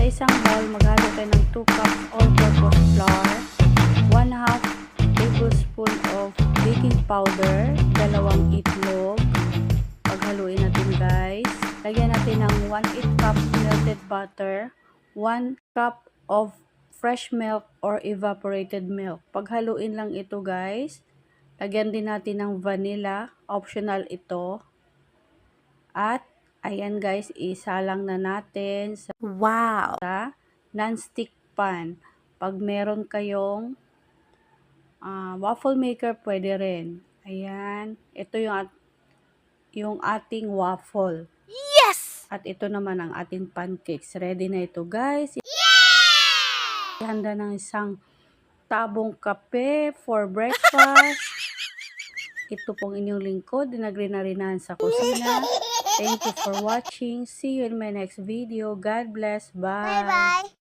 Sa isang bowl, maghalo tayo ng 2 cups all-purpose flour, 1/2 tablespoon of baking powder, 2 itlog. Paghaluin natin guys. Lagyan natin ng 1/8 cup melted butter, 1 cup of fresh milk or evaporated milk. Paghaluin lang ito guys. Lagyan din natin ng vanilla, optional ito. At ayan guys, isalang na natin sa non-stick pan. Pag meron kayong waffle maker, pwede rin. Ayan, ito yung ating waffle. Yes! At ito naman ang ating pancakes. Ready na ito guys. Handa ng isang tabong kape for breakfast. Ito pong inyong lingkod, dinagrinarinahan sa kusina. Thank you for watching. See you in my next video. God bless. Bye. Bye-bye.